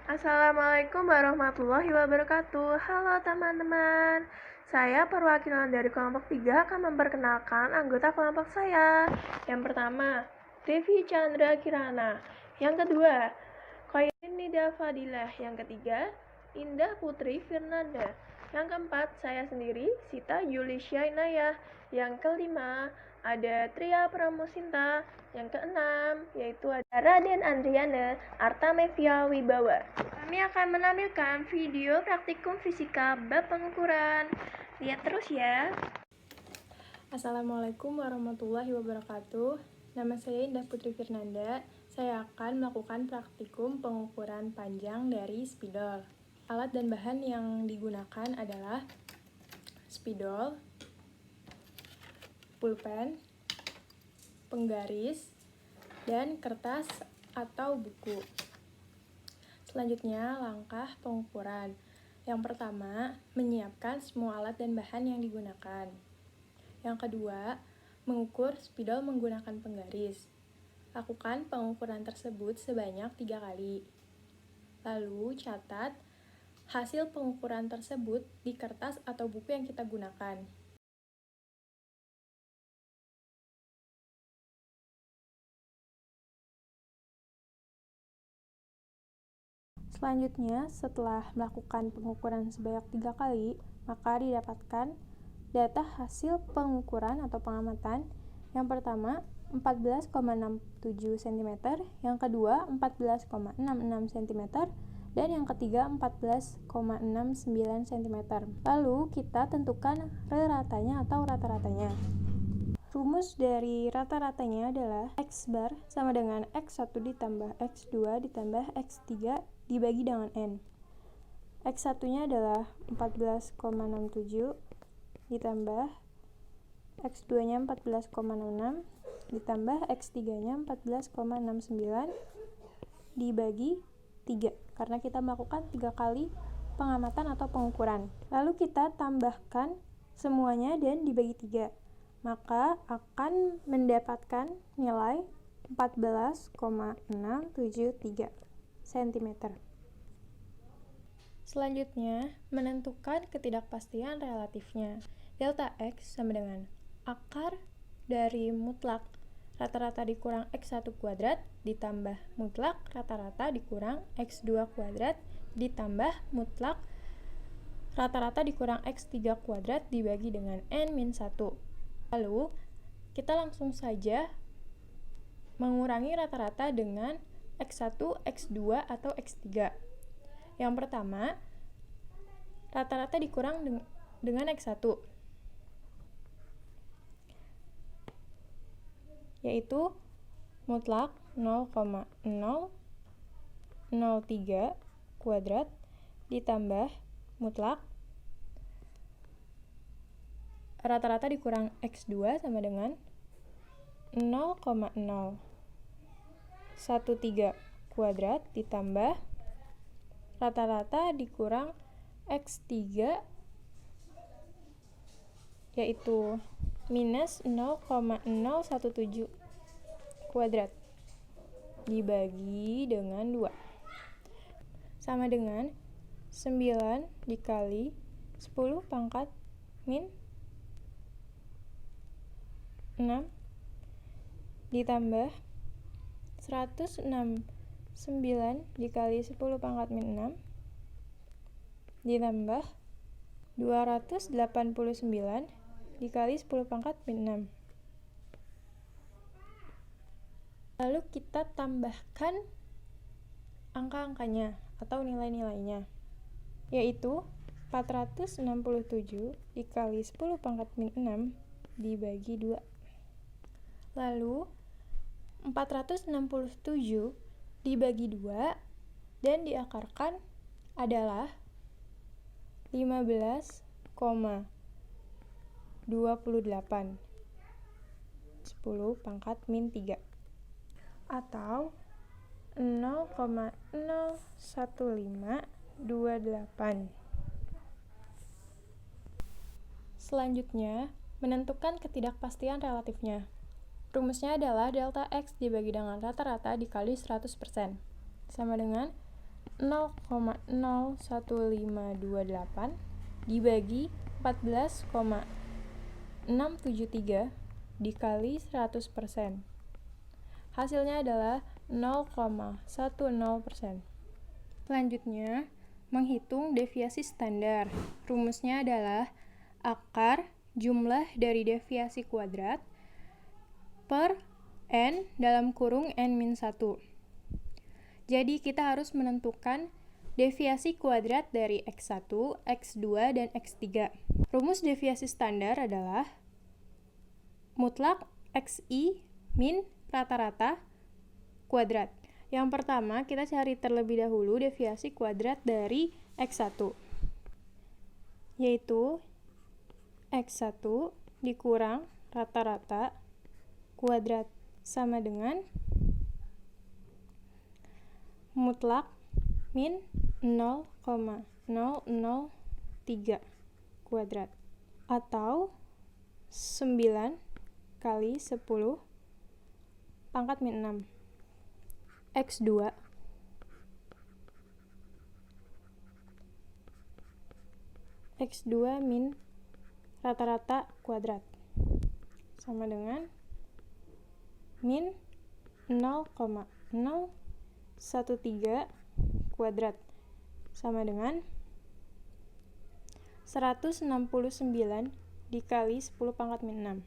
Assalamualaikum warahmatullahi wabarakatuh. Halo teman-teman. Saya perwakilan dari kelompok 3 akan memperkenalkan anggota kelompok saya. Yang pertama, Devi Chandra Kirana. Yang kedua, Khairin Nida Fadilah. Yang ketiga, Indah Putri Firnanda. Yang keempat, saya sendiri, Sita Yulisya Inayah. Yang kelima, ada Tria Pramusinta. Yang keenam, yaitu ada Raden Andriana Artamevia Wibawa. Kami akan menampilkan video praktikum fisika bab pengukuran. Lihat terus ya. Assalamualaikum warahmatullahi wabarakatuh. Nama saya Indah Putri Firnanda. Saya akan melakukan praktikum pengukuran panjang dari spidol. Alat dan bahan yang digunakan adalah spidol, pulpen, penggaris, dan kertas atau buku. Selanjutnya, langkah pengukuran. Yang pertama, menyiapkan semua alat dan bahan yang digunakan. Yang kedua, mengukur spidol menggunakan penggaris. Lakukan pengukuran tersebut sebanyak 3 kali. Lalu, catat hasil pengukuran tersebut di kertas atau buku yang kita gunakan. Selanjutnya, setelah melakukan pengukuran sebanyak 3 kali, maka didapatkan data hasil pengukuran atau pengamatan. Yang pertama, 14,67 cm, yang kedua 14,66 cm, dan yang ketiga 14,69 cm. Lalu kita tentukan reratanya atau rata-ratanya. Rumus dari rata-ratanya adalah X bar sama dengan X1 ditambah X2 ditambah X3 dibagi dengan N. X1-nya adalah 14,67 ditambah X2-nya 14,66 ditambah X3-nya 14,69 dibagi 3, karena kita melakukan 3 kali pengamatan atau pengukuran. Lalu kita tambahkan semuanya dan dibagi 3, maka akan mendapatkan nilai 14,673 cm. Selanjutnya, menentukan ketidakpastian relatifnya. Delta X sama dengan akar dari mutlak rata-rata dikurang X1 kuadrat ditambah mutlak rata-rata dikurang X2 kuadrat ditambah mutlak rata-rata dikurang X3 kuadrat dibagi dengan N-1. Lalu, kita langsung saja mengurangi rata-rata dengan X1, X2, atau X3. Yang pertama, rata-rata dikurang dengan X1, yaitu mutlak 0,003 kuadrat ditambah mutlak rata-rata dikurang X2 sama dengan 0,013 kuadrat ditambah rata-rata dikurang X3, yaitu minus 0,017 kuadrat dibagi dengan 2 sama dengan 9 dikali 10 pangkat min 6 ditambah 169 dikali 10 pangkat min 6 ditambah 289 dikali 10 pangkat min 6. Lalu kita tambahkan angka-angkanya atau nilai-nilainya, yaitu 467 dikali 10 pangkat min 6 dibagi 2. Lalu 467 dibagi 2 dan diakarkan adalah 15,28 10 pangkat min 3 atau 0,01528. Selanjutnya, menentukan ketidakpastian relatifnya. Rumusnya adalah delta X dibagi dengan rata-rata dikali 100%, sama dengan 0,01528 dibagi 14,673 dikali 100%. Hasilnya adalah 0,10%. Selanjutnya, menghitung deviasi standar. Rumusnya adalah akar jumlah dari deviasi kuadrat per n dalam kurung n-1. Jadi kita harus menentukan deviasi kuadrat dari x1, x2, dan x3. Rumus deviasi standar adalah mutlak xi min rata-rata kuadrat. Yang pertama, kita cari terlebih dahulu deviasi kuadrat dari x1, yaitu x1 dikurang rata-rata kuadrat sama dengan mutlak min 0,003 kuadrat atau 9 kali 10 pangkat min 6. X2 min rata-rata kuadrat sama dengan min 0,013 kuadrat sama dengan 169 dikali 10 pangkat min 6.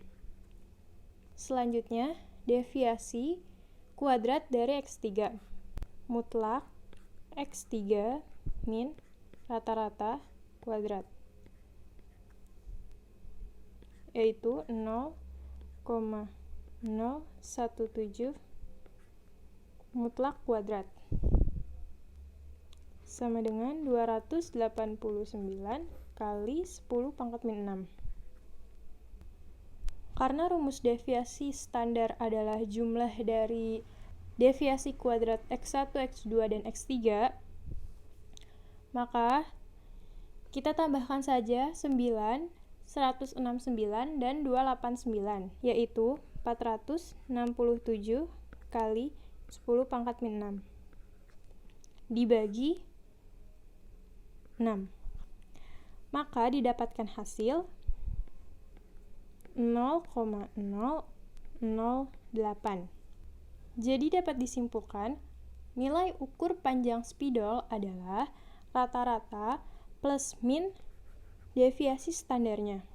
Selanjutnya, deviasi kuadrat dari x3. Mutlak x3 min rata-rata kuadrat, yaitu 0,017 mutlak kuadrat sama dengan 289 kali 10 pangkat min 6. Karena rumus deviasi standar adalah jumlah dari deviasi kuadrat x1, x2, dan x3, maka kita tambahkan saja 9, 169, dan 289, yaitu 467 kali 10 pangkat min 6 dibagi 6. Maka didapatkan hasil 0,008. Jadi dapat disimpulkan nilai ukur panjang spidol adalah rata-rata plus min deviasi standarnya.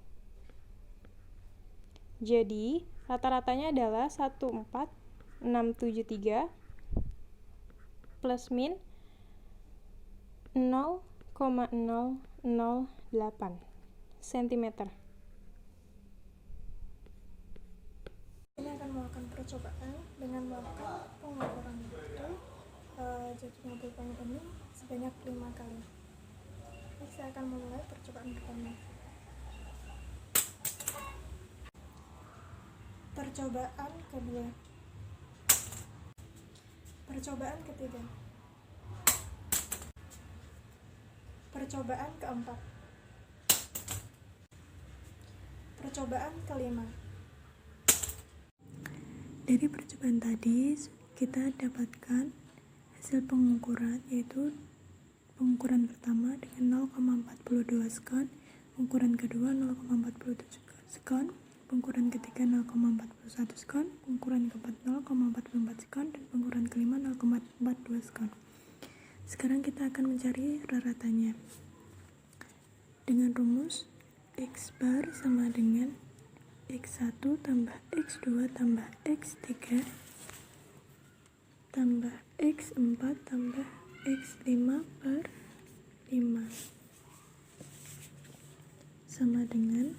Jadi rata-ratanya adalah 14673 plus min 0,008 cm. Ini akan melakukan percobaan dengan melakukan pengukuran waktu jatuh mobil ini sebanyak 5 kali. Jadi saya akan memulai percobaan pertama. Percobaan kedua. Percobaan ketiga. Percobaan keempat. Percobaan kelima. Dari percobaan tadi kita dapatkan hasil pengukuran, yaitu pengukuran pertama dengan 0,42 sekon, pengukuran kedua 0,47 sekon, pengukuran ketiga 0,41 sekon, pengukuran keempat 0,44 sekon, dan pengukuran kelima 0,42 sekon. Sekarang kita akan mencari raratannya dengan rumus x bar sama dengan x1 tambah x2 tambah x3 tambah x4 tambah x5 per 5 sama dengan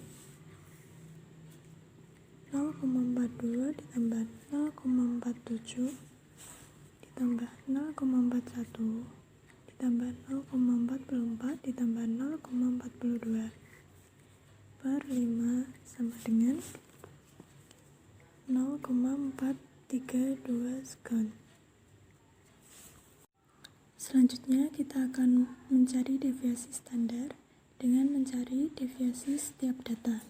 0,42 ditambah 0,47 ditambah 0,41 ditambah 0,44 ditambah 0,42 per 5 sama dengan 0,432 sekon. Selanjutnya kita akan mencari deviasi standar dengan mencari deviasi setiap data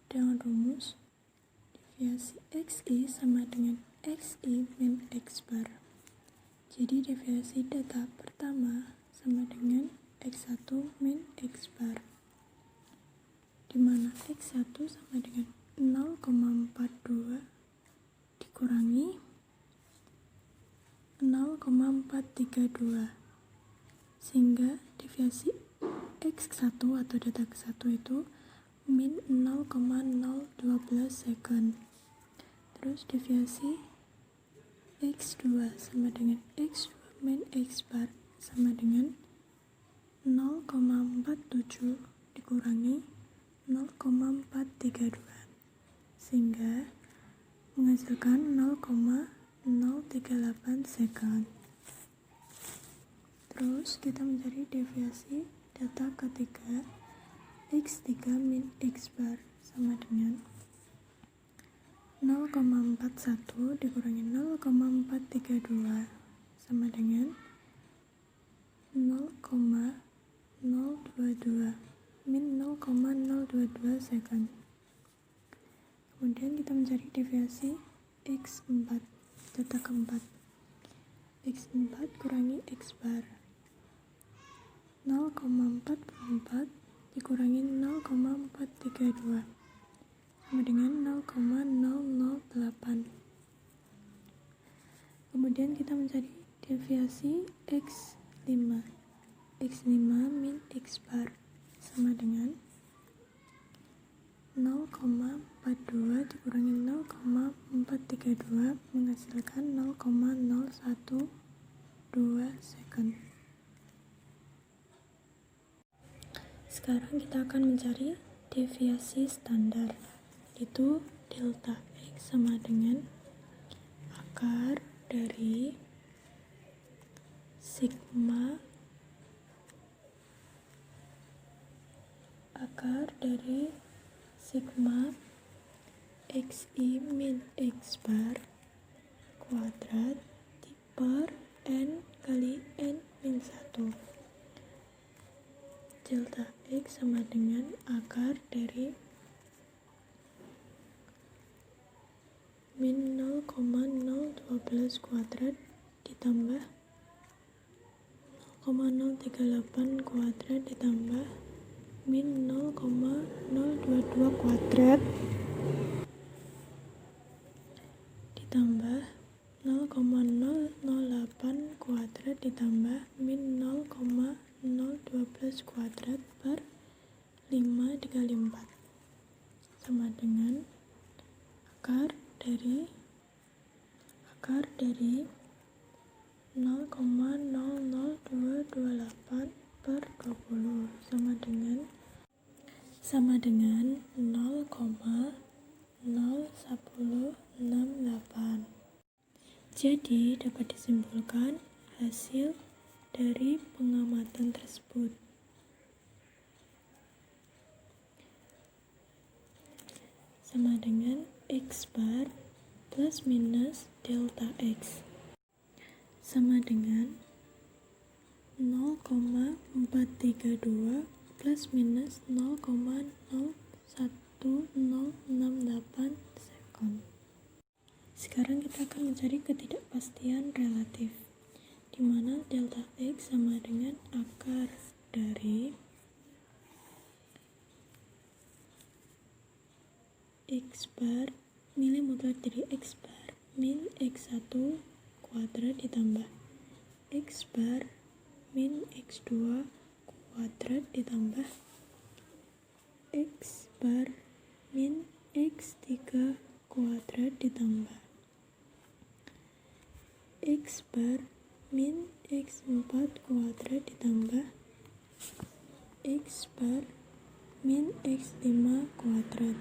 dengan rumus deviasi xi sama dengan xi min x bar. Jadi deviasi data pertama sama dengan X1 min X bar, di mana X1 sama dengan 0,42 dikurangi 0,432, sehingga deviasi X1 atau data ke-1 itu min 0,012 second. Terus deviasi X2 sama dengan X2 min X bar sama dengan 0,47 dikurangi 0,432, sehingga menghasilkan 0,038 second. Terus kita mencari deviasi data ketiga X3 min X bar sama dengan 0,41 dikurangi 0,432 sama dengan 0,022 min 0,022 second. Kemudian kita mencari deviasi X4, data keempat. X4 kurangi X bar, 0,44 dikurangi 0,432 sama dengan 0,008. Kemudian kita mencari deviasi X5. X5 min X bar sama dengan 0,42 dikurangi 0,432 menghasilkan 0,012 second. Sekarang kita akan mencari deviasi standar, yaitu delta X sama dengan akar dari sigma XI min X bar kuadrat per N kali N min 1. Delta X sama dengan akar dari min 0,012 kuadrat ditambah 0,038 kuadrat ditambah min 0,022 kuadrat ditambah 0,008 kuadrat ditambah min 0,012 kuadrat per 5 dikali 4 sama dengan akar dari 0,00228 per 20 sama dengan 0,0168. Jadi dapat disimpulkan hasil dari pengamatan tersebut sama dengan X bar plus minus delta X sama dengan 0,432 plus minus 0,01068 second. Sekarang kita akan mencari ketidakpastian relatif, di mana delta X sama dengan akar dari X bar nilai mutlak dari X bar min X1 kuadrat ditambah X bar min X2 kuadrat ditambah X bar min X3 kuadrat ditambah X bar min X4 kuadrat ditambah X bar min X5 kuadrat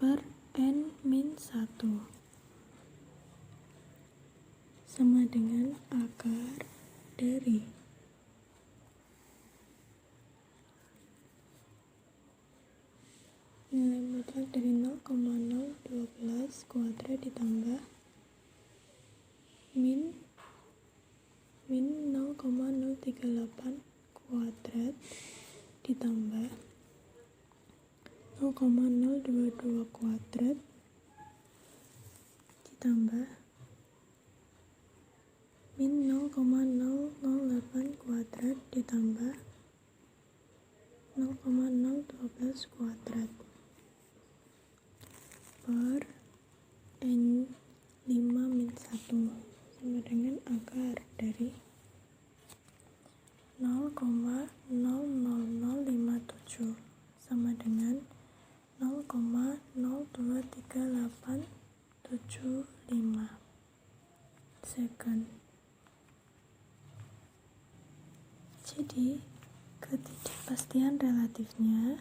per N min 1 sama dengan akar dari nilai mutlak dari 0,012 kuadrat ditambah min 0,038 kuadrat ditambah 0,022 kuadrat ditambah min 0,008 kuadrat ditambah 0,012 kuadrat per N5 min 1 sama dengan akar dari 0,00057 sama dengan 0,023875 second. Jadi, ketidakpastian relatifnya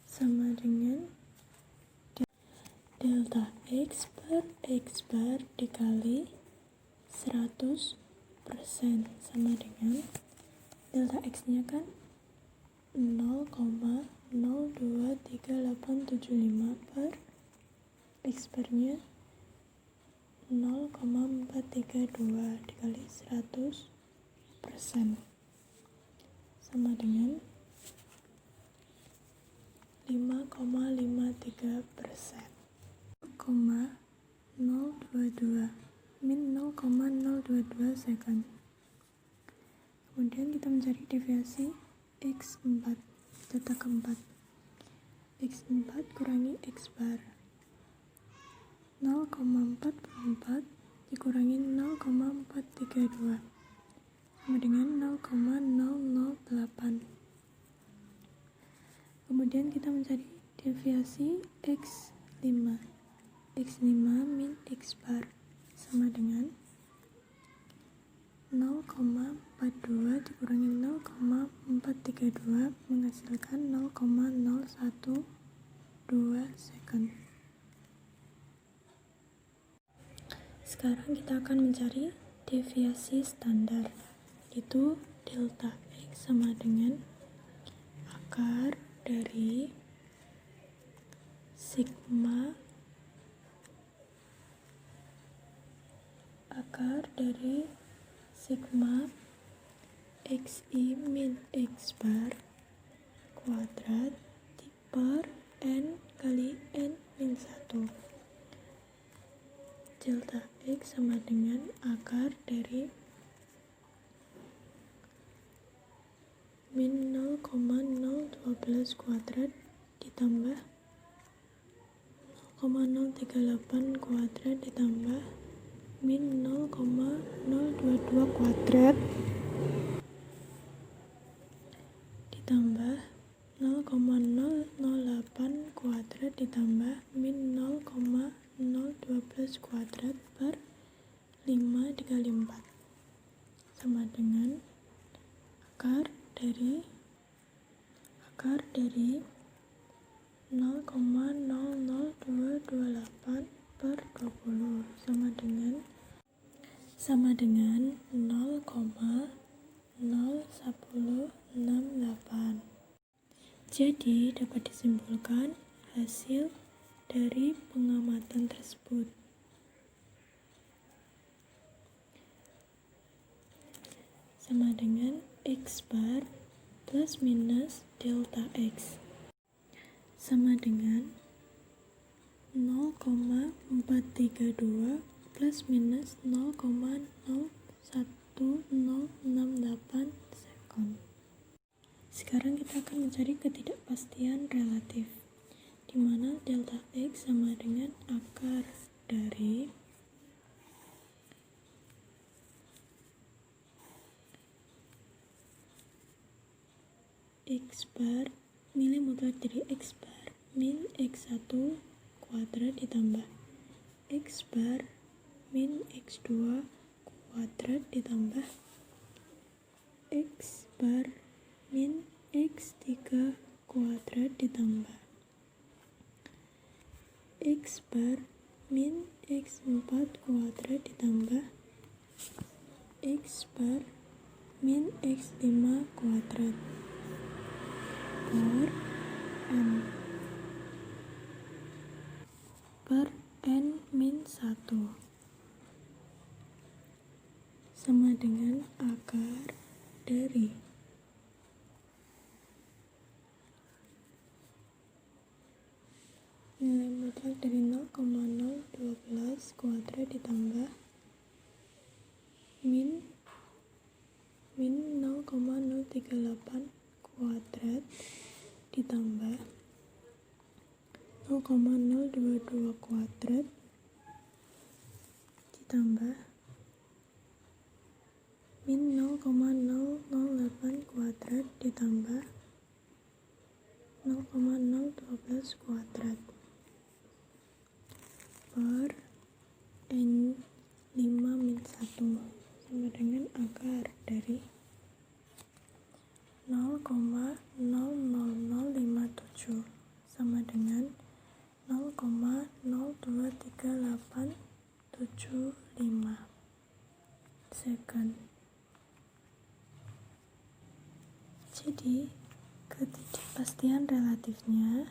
sama dengan delta X per X bar dikali 100% sama dengan delta X nya kan 0,023875 per X bar nya 0,432 dikali 100% sama dengan 5,53%. 0,022 min 0,022 second. Kemudian kita mencari deviasi X4, data keempat. X4 kurangi X bar. 0,44 dikurangi 0,432 sama dengan 0,008. Kemudian kita mencari deviasi X5. X5 min X bar sama dengan 0,42 dikurangi 0,432 menghasilkan 0,012 second. Sekarang kita akan mencari deviasi standar, yaitu delta X sama dengan akar dari sigma XI min X bar kuadrat per N kali N min 1. Delta X sama dengan akar dari min 0,012 kuadrat ditambah 0,038 kuadrat ditambah min 0,022 kuadrat ditambah 0,008 kuadrat ditambah min 0,012 kuadrat per 5 dikali 4 sama dengan akar dari 0,00228 per 20 sama dengan 0,0168. Jadi dapat disimpulkan hasil dari pengamatan tersebut sama dengan X bar plus minus delta X sama dengan 0,432 plus minus 0,01068 second. Sekarang kita akan mencari ketidakpastian relatif, di mana delta X sama dengan akar dari X bar nilai mutlak dari X bar min X1 kuadrat ditambah X bar min X2 kuadrat ditambah X bar min X3 kuadrat ditambah X bar min X4 kuadrat ditambah X bar min X5 kuadrat per N min 1 sama dengan akar 238 kuadrat ditambah 0,022 kuadrat ditambah min 0,008 kuadrat ditambah 0,012 kuadrat per N5 min 1 sama dengan akar dari 0,00057 sama dengan 0,02385 second. Jadi ketidakpastian relatifnya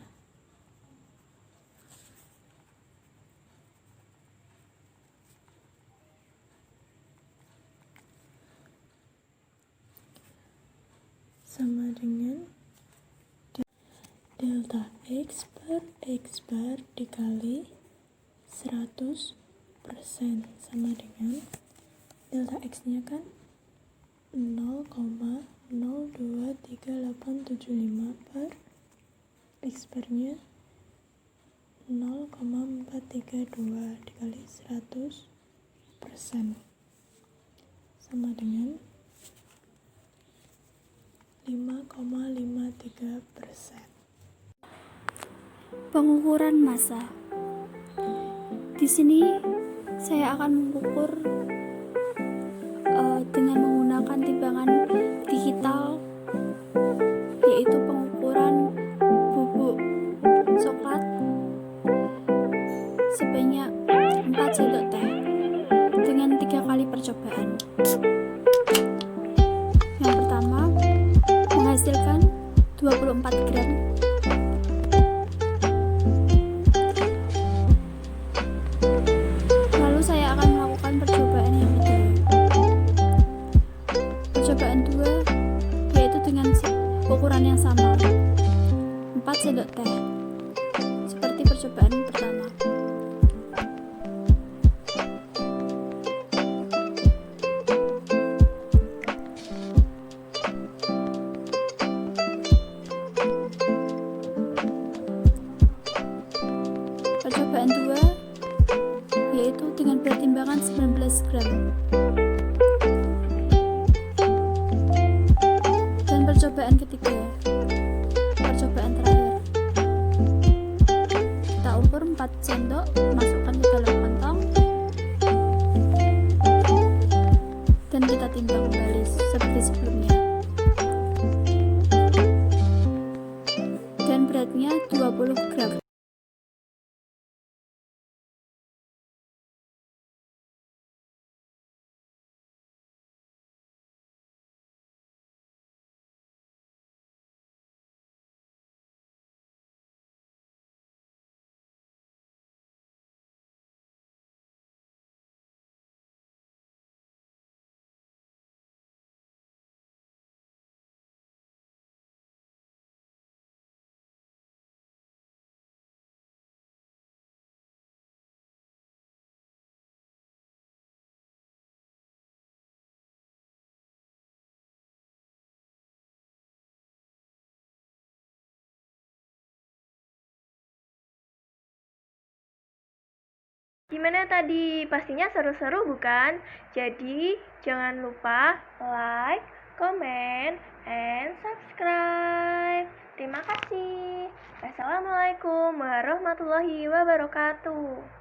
sama dengan delta X per X bar dikali 100% sama dengan delta X nya kan 0,023875 per X bar nya 0,432 dikali 100% sama dengan 5,53%. Pengukuran massa. Di sini saya akan mengukur dengan menggunakan timbangan digital, yaitu pengukuran bubuk coklat sebanyak 4 sendok teh dengan 3 kali percobaan. Yang pertama menghasilkan 24 gram. Lalu saya akan melakukan percobaan yang kedua. Percobaan 2 yaitu dengan ukuran yang sama, 4 sendok teh, seperti percobaan pertama. Percobaan 2 yaitu dengan pertimbangan 19 gram. Dan percobaan ketiga, percobaan terakhir, kita ukur 4 sendok, masukkan ke dalam kantong dan kita timbang kembali seperti sebelumnya. Dan beratnya 20 gram. Gimana tadi? Pastinya seru-seru bukan? Jadi jangan lupa like, comment, and subscribe. Terima kasih. Wassalamualaikum warahmatullahi wabarakatuh.